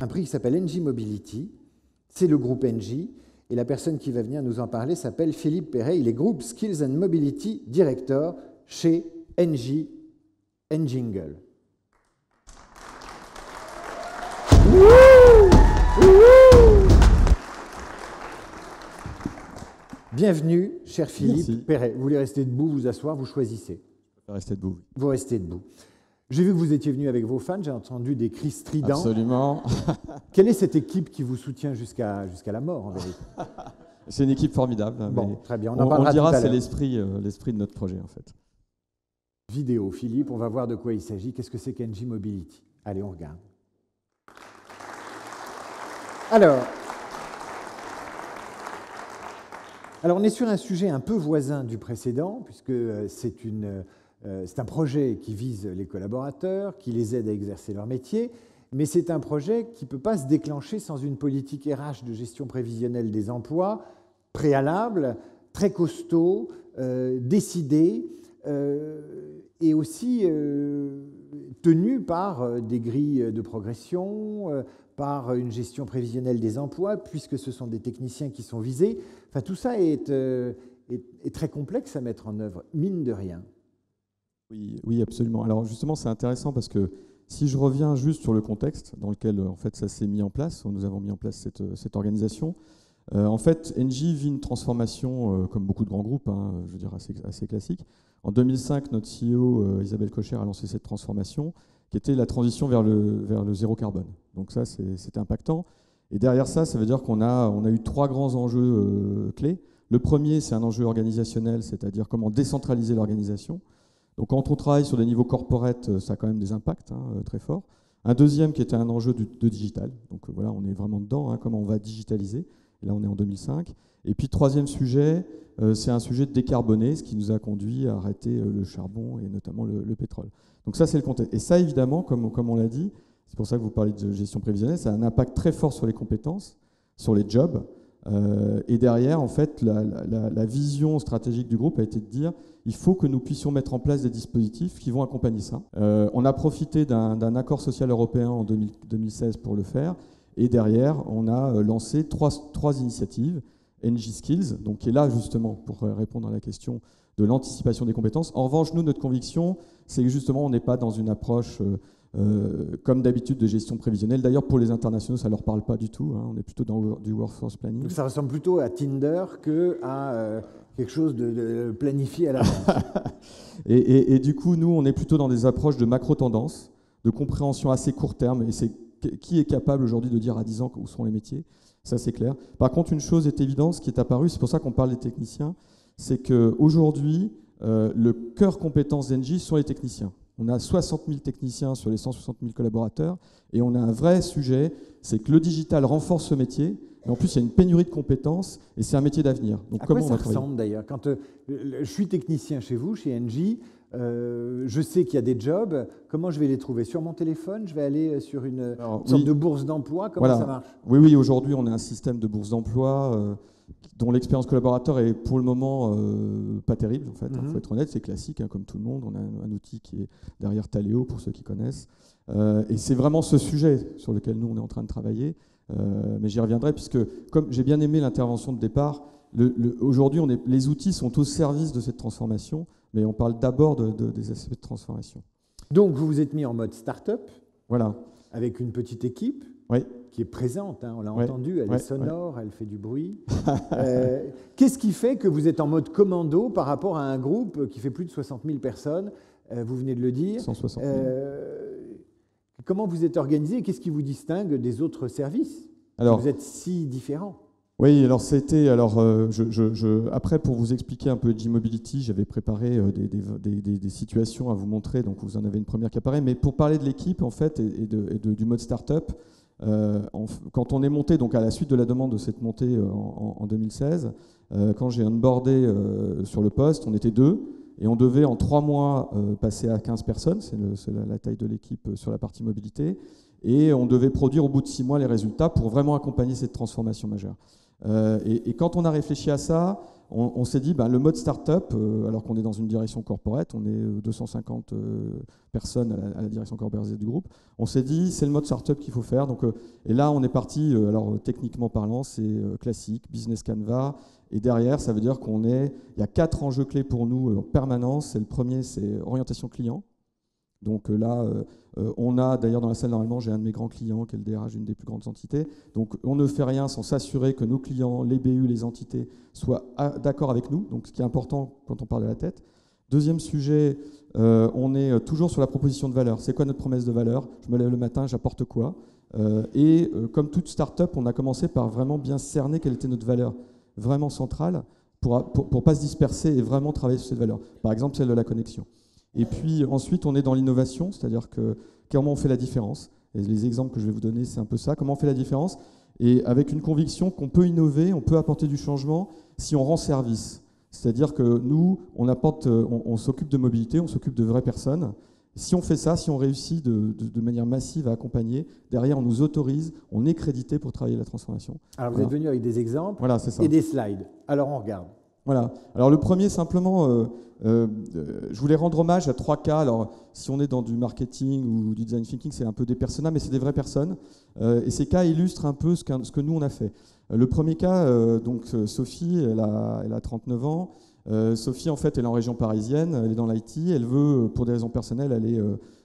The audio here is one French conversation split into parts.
un prix qui s'appelle Engie Mobility. C'est le groupe Engie. Et la personne qui va venir nous en parler s'appelle Philippe Perret. Il est Group Skills and Mobility Director chez Engie Engingle. Bienvenue, cher Philippe. Merci. Perret. Vous voulez rester debout, vous asseoir, vous choisissez. Je vais rester debout. Vous restez debout. J'ai vu que vous étiez venu avec vos fans, j'ai entendu des cris stridents. Absolument. Quelle est cette équipe qui vous soutient jusqu'à la mort, en vérité? C'est une équipe formidable. Bon, très bien, on en parlera dira, tout à c'est l'heure. l'esprit de notre projet, en fait. Vidéo, Philippe, on va voir de quoi il s'agit. Qu'est-ce que c'est qu'Engie Mobility? Allez, on regarde. Alors, on est sur un sujet un peu voisin du précédent, puisque c'est un projet qui vise les collaborateurs, qui les aide à exercer leur métier, mais c'est un projet qui ne peut pas se déclencher sans une politique RH de gestion prévisionnelle des emplois préalable, très costaud, décidé, et aussi tenu par des grilles de progression, par une gestion prévisionnelle des emplois, puisque ce sont des techniciens qui sont visés. Enfin, tout ça est très complexe à mettre en œuvre, mine de rien. Oui, absolument. Alors justement, c'est intéressant parce que si je reviens juste sur le contexte dans lequel en fait, ça s'est mis en place, nous avons mis en place cette organisation, en fait, Engie vit une transformation, comme beaucoup de grands groupes, je veux dire assez classique. En 2005, notre CEO, Isabelle Cocher, a lancé cette transformation, qui était la transition vers le zéro carbone. Donc ça, c'était impactant. Et derrière ça, ça veut dire qu'on a eu 3 grands enjeux clés. Le premier, c'est un enjeu organisationnel, c'est-à-dire comment décentraliser l'organisation. Donc quand on travaille sur des niveaux corporate, ça a quand même des impacts très forts. Un deuxième qui était un enjeu de digital. Donc voilà, on est vraiment dedans, comment on va digitaliser. Et là, on est en 2005. Et puis troisième sujet, c'est un sujet de décarboner, ce qui nous a conduit à arrêter le charbon et notamment le pétrole. Donc ça, c'est le contexte. Et ça, évidemment, comme on l'a dit, c'est pour ça que vous parlez de gestion prévisionnelle, ça a un impact très fort sur les compétences, sur les jobs. Et derrière, en fait, la vision stratégique du groupe a été de dire il faut que nous puissions mettre en place des dispositifs qui vont accompagner ça. On a profité d'un accord social européen en 2016 pour le faire. Et derrière, on a lancé trois initiatives. Engie Skills, donc qui est là justement pour répondre à la question de l'anticipation des compétences. En revanche, nous, notre conviction, c'est que justement, on n'est pas dans une approche comme d'habitude de gestion prévisionnelle. D'ailleurs, pour les internationaux, ça ne leur parle pas du tout. On est plutôt dans du workforce planning. Donc ça ressemble plutôt à Tinder qu'à quelque chose de planifié à l'avance. et du coup, nous, on est plutôt dans des approches de macro-tendance, de compréhension assez court terme. Et c'est qui est capable aujourd'hui de dire à 10 ans où sont les métiers? Ça, c'est clair. Par contre, une chose est évidente, ce qui est apparu, c'est pour ça qu'on parle des techniciens, c'est qu'aujourd'hui, le cœur compétence d'Engie sont les techniciens. On a 60 000 techniciens sur les 160 000 collaborateurs, et on a un vrai sujet, c'est que le digital renforce ce métier, et en plus, il y a une pénurie de compétences, et c'est un métier d'avenir. Donc, à comment quoi on ça va travailler? ressemble d'ailleurs? Quand je suis technicien chez vous, chez Engie, je sais qu'il y a des jobs. Comment je vais les trouver? Sur mon téléphone? Je vais aller sur une sorte de bourse d'emploi? Comment ça marche? Oui, aujourd'hui, on a un système de bourse d'emploi dont l'expérience collaborateur est pour le moment pas terrible. En fait, faut être honnête, c'est classique, comme tout le monde. On a un outil qui est derrière Taleo, pour ceux qui connaissent. Et c'est vraiment ce sujet sur lequel nous, on est en train de travailler. Mais j'y reviendrai, puisque comme j'ai bien aimé l'intervention de départ, aujourd'hui, les outils sont au service de cette transformation, mais on parle d'abord des aspects de transformation. Donc, vous vous êtes mis en mode start-up, voilà, avec une petite équipe qui est présente, on l'a entendu, elle est sonore, elle fait du bruit. Qu'est-ce qui fait que vous êtes en mode commando par rapport à un groupe qui fait plus de 60 000 personnes, vous venez de le dire? 160 000. Comment vous êtes organisé et qu'est-ce qui vous distingue des autres services? Vous êtes si différents. Oui, alors c'était. Après, pour vous expliquer un peu Engie Mobility, j'avais préparé des situations à vous montrer, donc vous en avez une première qui apparaît. Mais pour parler de l'équipe, en fait, du mode start-up, quand on est monté, donc à la suite de la demande de cette montée en 2016, quand j'ai onboardé sur le poste, on était 2. Et on devait en 3 mois passer à 15 personnes, c'est la taille de l'équipe sur la partie mobilité, et on devait produire au bout de 6 mois les résultats pour vraiment accompagner cette transformation majeure. Et quand on a réfléchi à ça, on s'est dit, le mode start-up, alors qu'on est dans une direction corporate, on est 250 personnes à la direction corporate du groupe, on s'est dit, c'est le mode start-up qu'il faut faire. Donc, et là, on est parti, alors techniquement parlant, c'est classique, business canvas. Et derrière, ça veut dire il y a 4 enjeux clés pour nous en permanence. Et le premier, c'est orientation client. Donc là, on a, d'ailleurs dans la salle normalement, j'ai un de mes grands clients qui est le DRH d'une des plus grandes entités. Donc on ne fait rien sans s'assurer que nos clients, les BU, les entités, soient d'accord avec nous, donc ce qui est important quand on parle de la tête. Deuxième sujet, on est toujours sur la proposition de valeur. C'est quoi notre promesse de valeur? Je me lève le matin, j'apporte quoi? Comme toute start-up, on a commencé par vraiment bien cerner quelle était notre valeur vraiment centrale pour ne pas se disperser et vraiment travailler sur cette valeur. Par exemple, celle de la connexion. Et puis ensuite, on est dans l'innovation, c'est-à-dire que comment on fait la différence. Et les exemples que je vais vous donner, c'est un peu ça. Comment on fait la différence? Et avec une conviction qu'on peut innover, on peut apporter du changement si on rend service. C'est-à-dire que nous, on s'occupe de mobilité, on s'occupe de vraies personnes. Si on fait ça, si on réussit de manière massive à accompagner, derrière, on nous autorise, on est crédité pour travailler la transformation. Alors vous êtes venu avec des exemples c'est ça. Et des slides. Alors on regarde. Voilà. Alors le premier, simplement, je voulais rendre hommage à 3 cas. Alors si on est dans du marketing ou du design thinking, c'est un peu des personas, mais c'est des vraies personnes. Et ces cas illustrent un peu ce que nous, on a fait. Le premier cas, Sophie, elle a 39 ans. Sophie, en fait, elle est en région parisienne, elle est dans l'IT. Elle veut, pour des raisons personnelles, aller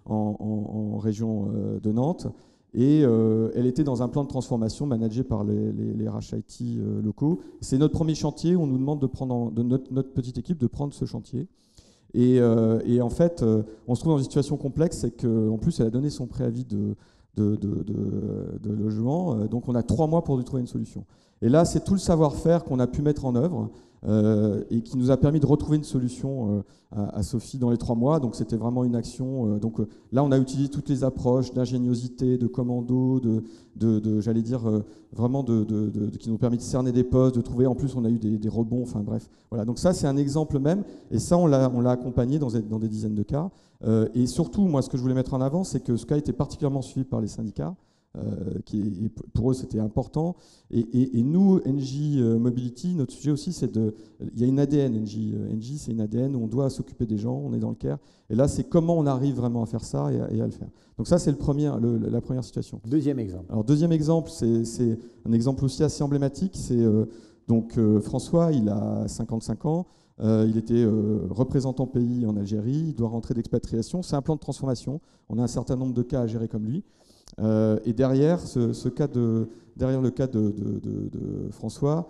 en région de Nantes. Et elle était dans un plan de transformation managé par les RH IT locaux. C'est notre premier chantier. On nous demande de notre petite équipe de prendre ce chantier. Et en fait, on se trouve dans une situation complexe, c'est qu'en plus, elle a donné son préavis de logement. Donc, on a 3 mois pour lui trouver une solution. Et là, c'est tout le savoir-faire qu'on a pu mettre en œuvre et qui nous a permis de retrouver une solution à Sophie dans les 3 mois. Donc, c'était vraiment une action. Là, on a utilisé toutes les approches d'ingéniosité, de commando, j'allais dire, vraiment qui nous ont permis de cerner des postes, de trouver. En plus, on a eu des rebonds. Enfin, bref. Voilà. Donc, ça, c'est un exemple même. Et ça, on l'a accompagné dans des dizaines de cas. Et surtout, moi, ce que je voulais mettre en avant, c'est que ce cas était particulièrement suivi par les syndicats. Pour eux, c'était important. Et nous, NJ Mobility, notre sujet aussi, il y a une ADN, NJ, c'est une ADN où on doit s'occuper des gens, on est dans le care. Et là, c'est comment on arrive vraiment à faire ça et à le faire. Donc ça, c'est la première situation. Deuxième exemple. Alors, deuxième exemple, c'est un exemple aussi assez emblématique. C'est François, il a 55 ans. Il était représentant pays en Algérie. Il doit rentrer d'expatriation. C'est un plan de transformation. On a un certain nombre de cas à gérer comme lui. Et derrière le cas de François,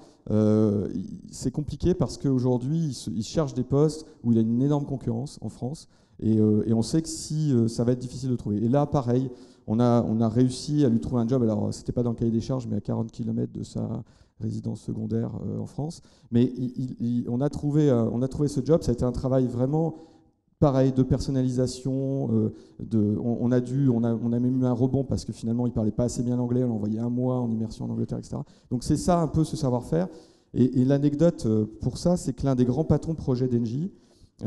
c'est compliqué parce qu'aujourd'hui, il cherche des postes où il a une énorme concurrence en France et on sait que ça va être difficile de trouver. Et là, pareil, on a réussi à lui trouver un job. Alors, c'était pas dans le cahier des charges, mais à 40 km de sa résidence secondaire en France. Mais on a trouvé ce job. Ça a été un travail vraiment pareil, de personnalisation, on a même eu un rebond parce que finalement il ne parlait pas assez bien l'anglais, on l'a envoyé 1 mois en immersion en Angleterre, etc. Donc c'est ça un peu ce savoir-faire. Et l'anecdote pour ça, c'est que l'un des grands patrons de projet d'Engie,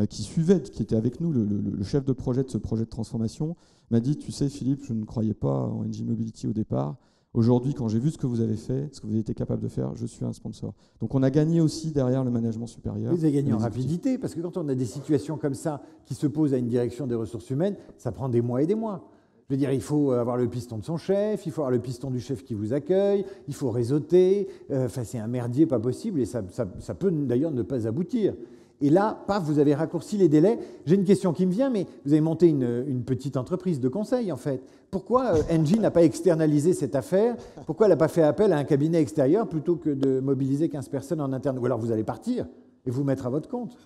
qui était avec nous, le chef de projet de ce projet de transformation, m'a dit, tu sais Philippe, je ne croyais pas en NJ Mobility au départ. Aujourd'hui, quand j'ai vu ce que vous avez fait, ce que vous avez été capable de faire, je suis un sponsor. Donc on a gagné aussi derrière le management supérieur. Vous avez gagné en rapidité, parce que quand on a des situations comme ça qui se posent à une direction des ressources humaines, ça prend des mois et des mois. Je veux dire, il faut avoir le piston de son chef, il faut avoir le piston du chef qui vous accueille, il faut réseauter. C'est un merdier pas possible, et ça peut d'ailleurs ne pas aboutir. Et là, paf, vous avez raccourci les délais. J'ai une question qui me vient, mais vous avez monté une petite entreprise de conseil, en fait. Pourquoi Engie n'a pas externalisé cette affaire? Pourquoi elle n'a pas fait appel à un cabinet extérieur plutôt que de mobiliser 15 personnes en interne? Ou alors vous allez partir et vous mettre à votre compte?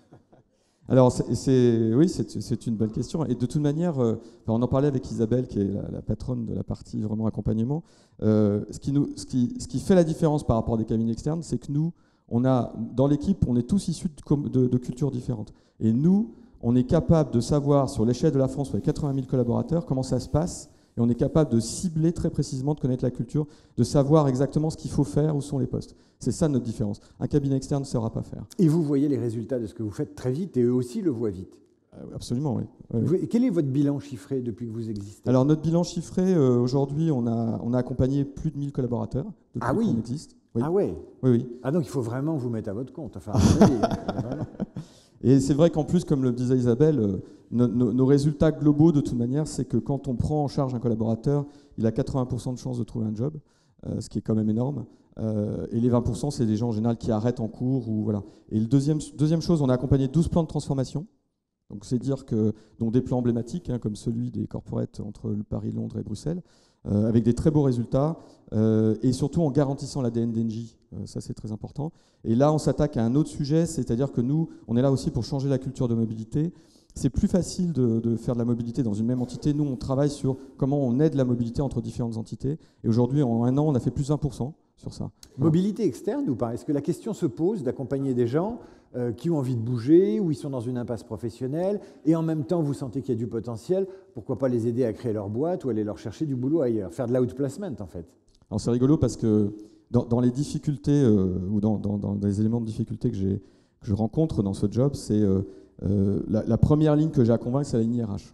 Alors, oui, c'est une bonne question. Et de toute manière, on en parlait avec Isabelle, qui est la patronne de la partie vraiment accompagnement. Ce qui fait la différence par rapport à des cabinets externes, c'est que nous, dans l'équipe, on est tous issus de cultures différentes. Et nous, on est capable de savoir, sur l'échelle de la France, où il y a 80 000 collaborateurs, comment ça se passe. Et on est capable de cibler très précisément, de connaître la culture, de savoir exactement ce qu'il faut faire, où sont les postes. C'est ça notre différence. Un cabinet externe ne saura pas faire. Et vous voyez les résultats de ce que vous faites très vite, et eux aussi le voient vite. Absolument, oui. Quel est votre bilan chiffré depuis que vous existez? Alors, notre bilan chiffré, aujourd'hui, on a accompagné plus de 1000 collaborateurs depuis qu'on existe. Oui. Ah ouais. Oui, oui. Ah donc il faut vraiment vous mettre à votre compte. Enfin, à mon avis, vraiment. Et c'est vrai qu'en plus, comme le disait Isabelle, nos résultats globaux, de toute manière, c'est que quand on prend en charge un collaborateur, il a 80% de chances de trouver un job, ce qui est quand même énorme. Et les 20%, c'est des gens en général qui arrêtent en cours. Ou, voilà. Et le deuxième chose, on a accompagné 12 plans de transformation. Donc c'est dire que donc des plans emblématiques, hein, comme celui des corporates entre Paris, Londres et Bruxelles, avec des très beaux résultats, et surtout en garantissant l'ADN d'Engie. Ça, c'est très important. Et là, on s'attaque à un autre sujet, c'est-à-dire que nous, on est là aussi pour changer la culture de mobilité. C'est plus facile de faire de la mobilité dans une même entité. Nous, on travaille sur comment on aide la mobilité entre différentes entités. Et aujourd'hui, en un an, on a fait plus de 1% sur ça. Mobilité externe ou pas? Est-ce que la question se pose d'accompagner des gens qui ont envie de bouger, ou ils sont dans une impasse professionnelle, et en même temps, vous sentez qu'il y a du potentiel, pourquoi pas les aider à créer leur boîte ou aller leur chercher du boulot ailleurs? Faire de l'outplacement, en fait. Alors c'est rigolo parce que dans les difficultés, ou dans des éléments de difficulté que je rencontre dans ce job, c'est la première ligne que j'ai à convaincre, c'est la ligne RH.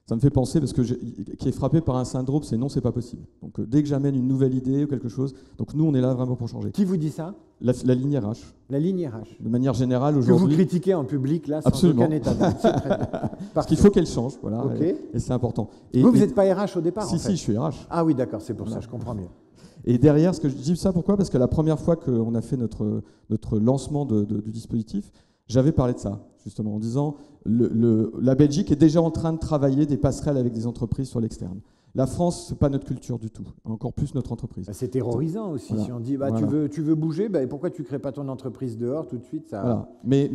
Ça me fait penser, parce que qui est frappé par un syndrome, c'est non, c'est pas possible. Donc dès que j'amène une nouvelle idée ou quelque chose, donc nous, on est là vraiment pour changer. Qui vous dit ça? La ligne RH. La ligne RH. De manière générale, Que aujourd'hui. vous critiquez en public, là, sans Absolument. aucun état d'âme. C'est très bien. Parce qu'il faut qu'elle change, voilà, Okay. et c'est important. Vous n'êtes pas RH au départ, Si, en fait. si, je suis RH. Ah oui, d'accord, c'est pour ça, je comprends mieux. Et derrière, ce que je dis ça, pourquoi? Parce que la première fois qu'on a fait notre lancement du dispositif, j'avais parlé de ça, justement, en disant la Belgique est déjà en train de travailler des passerelles avec des entreprises sur l'externe. La France, ce n'est pas notre culture du tout, encore plus notre entreprise. C'est terrorisant aussi, voilà. si on dit voilà. tu veux bouger, pourquoi tu ne crées pas ton entreprise dehors tout de suite ça... Voilà. Mais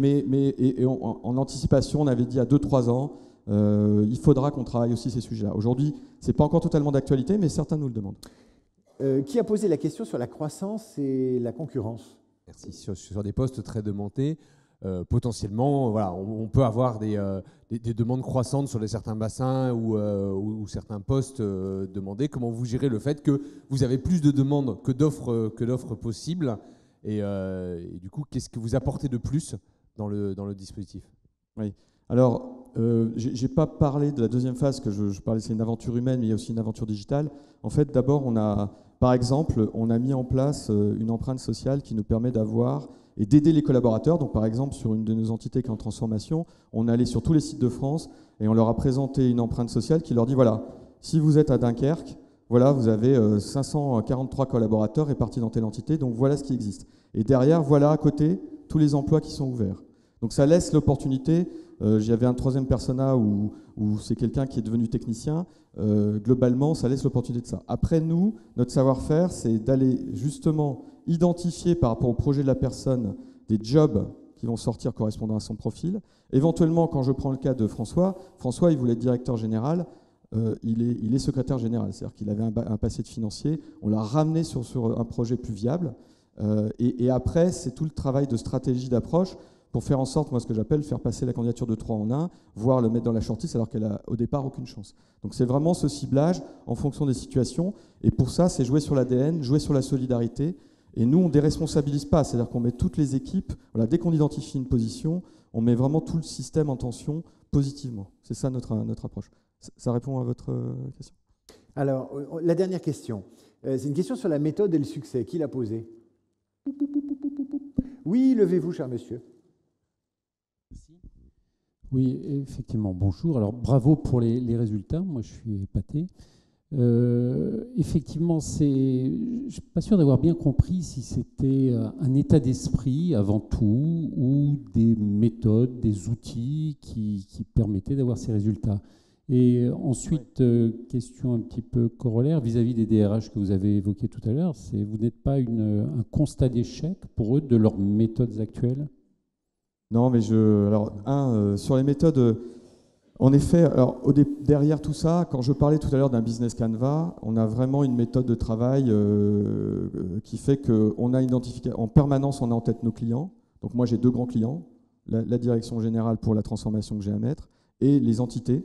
en anticipation, on avait dit à 2-3 ans, il faudra qu'on travaille aussi ces sujets-là. Aujourd'hui, ce n'est pas encore totalement d'actualité, mais certains nous le demandent. Qui a posé la question sur la croissance et la concurrence? Merci. Sur des postes très demandés, potentiellement, voilà, on peut avoir des demandes croissantes sur certains bassins ou certains postes demandés. Comment vous gérez le fait que vous avez plus de demandes que d'offres possibles et du coup, qu'est-ce que vous apportez de plus dans le dispositif? Oui. Alors, je n'ai pas parlé de la deuxième phase, que je parlais, c'est une aventure humaine, mais il y a aussi une aventure digitale. En fait, d'abord, par exemple, on a mis en place une empreinte sociale qui nous permet d'avoir et d'aider les collaborateurs. Donc, par exemple, sur une de nos entités qui est en transformation, on est allé sur tous les sites de France et on leur a présenté une empreinte sociale qui leur dit, voilà, si vous êtes à Dunkerque, voilà, vous avez 543 collaborateurs répartis dans telle entité, donc voilà ce qui existe. Et derrière, voilà à côté tous les emplois qui sont ouverts. Donc ça laisse l'opportunité. J'avais un troisième persona où c'est quelqu'un qui est devenu technicien. Globalement, ça laisse l'opportunité de ça. Après, nous, notre savoir-faire, c'est d'aller justement identifier par rapport au projet de la personne des jobs qui vont sortir correspondant à son profil. Éventuellement, quand je prends le cas de François, il voulait être directeur général. Il est secrétaire général, c'est-à-dire qu'il avait un passé de financier. On l'a ramené sur un projet plus viable. Et après, c'est tout le travail de stratégie d'approche pour faire en sorte, moi, ce que j'appelle faire passer la candidature de 3 en 1, voire le mettre dans la shortlist alors qu'elle n'a au départ aucune chance. Donc c'est vraiment ce ciblage en fonction des situations. Et pour ça, c'est jouer sur l'ADN, jouer sur la solidarité. Et nous, on ne déresponsabilise pas, c'est-à-dire qu'on met toutes les équipes, voilà, dès qu'on identifie une position, on met vraiment tout le système en tension positivement. C'est ça notre approche. Ça répond à votre question? Alors, la dernière question. C'est une question sur la méthode et le succès. Qui l'a posée? Oui, levez-vous, cher monsieur. Oui, effectivement, bonjour. Alors, bravo pour les résultats. Moi, je suis épaté. Effectivement, je ne suis pas sûr d'avoir bien compris si c'était un état d'esprit avant tout ou des méthodes, des outils qui permettaient d'avoir ces résultats. Et ensuite, question un petit peu corollaire vis-à-vis des DRH que vous avez évoqués tout à l'heure, vous n'êtes pas un constat d'échec pour eux de leurs méthodes actuelles? Non, mais sur les méthodes, en effet, alors, derrière tout ça, quand je parlais tout à l'heure d'un business canvas, on a vraiment une méthode de travail qui fait qu'on a identifié, en permanence, on a en tête nos clients. Donc moi, j'ai 2 grands clients, la direction générale pour la transformation que j'ai à mettre, et les entités.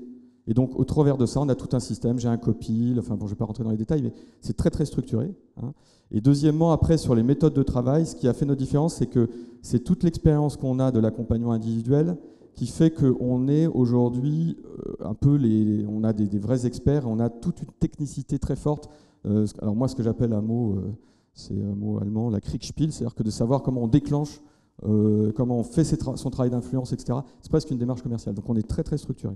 Et donc, au travers de ça, on a tout un système, j'ai un copil, enfin bon, je ne vais pas rentrer dans les détails, mais c'est très, très structuré. Hein. Et deuxièmement, après, sur les méthodes de travail, ce qui a fait notre différence, c'est que c'est toute l'expérience qu'on a de l'accompagnement individuel qui fait qu'on est aujourd'hui on a des vrais experts, on a toute une technicité très forte. Alors moi, ce que j'appelle un mot c'est un mot allemand, la Kriegspiel, c'est-à-dire que de savoir comment on déclenche, comment on fait son travail d'influence, etc. C'est presque une démarche commerciale. Donc on est très très structuré.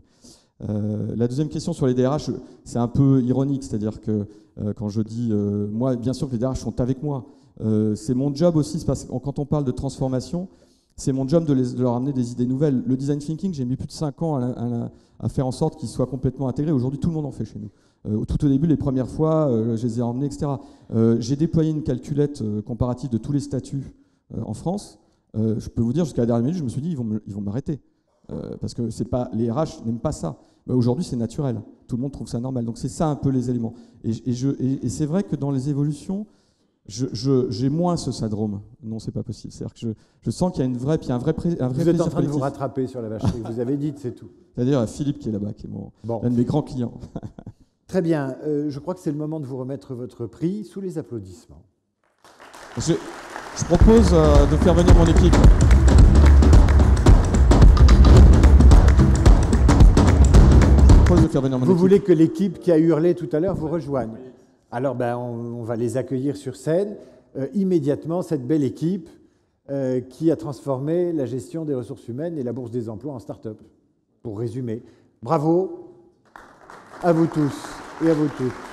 La deuxième question sur les DRH, c'est un peu ironique, c'est-à-dire que quand je dis, moi, bien sûr que les DRH sont avec moi. C'est mon job aussi, parce que quand on parle de transformation, c'est mon job de leur amener des idées nouvelles. Le design thinking, j'ai mis plus de 5 ans à faire en sorte qu'il soit complètement intégré. Aujourd'hui, tout le monde en fait chez nous. Tout au début, les premières fois, je les ai emmenés, etc. J'ai déployé une calculette comparative de tous les statuts en France. Je peux vous dire, jusqu'à la dernière minute, je me suis dit, ils vont m'arrêter. Parce que les RH n'aiment pas ça. Aujourd'hui, c'est naturel. Tout le monde trouve ça normal. Donc c'est ça un peu les éléments. Et c'est vrai que dans les évolutions, j'ai moins ce syndrome. Non, c'est pas possible. C'est-à-dire que je sens qu'il y a un vrai Vous êtes en plaisir train de collectif. vous rattraper sur la vacherie, vous avez dit, c'est tout. C'est-à-dire Philippe qui est là-bas, qui est l'un de mes grands clients. Très bien. Je crois que c'est le moment de vous remettre votre prix sous les applaudissements. Je propose de faire venir mon équipe. Vous voulez que l'équipe qui a hurlé tout à l'heure vous rejoigne? Alors, on va les accueillir sur scène. Immédiatement, cette belle équipe qui a transformé la gestion des ressources humaines et la bourse des emplois en start-up. Pour résumer, bravo à vous tous et à vous toutes.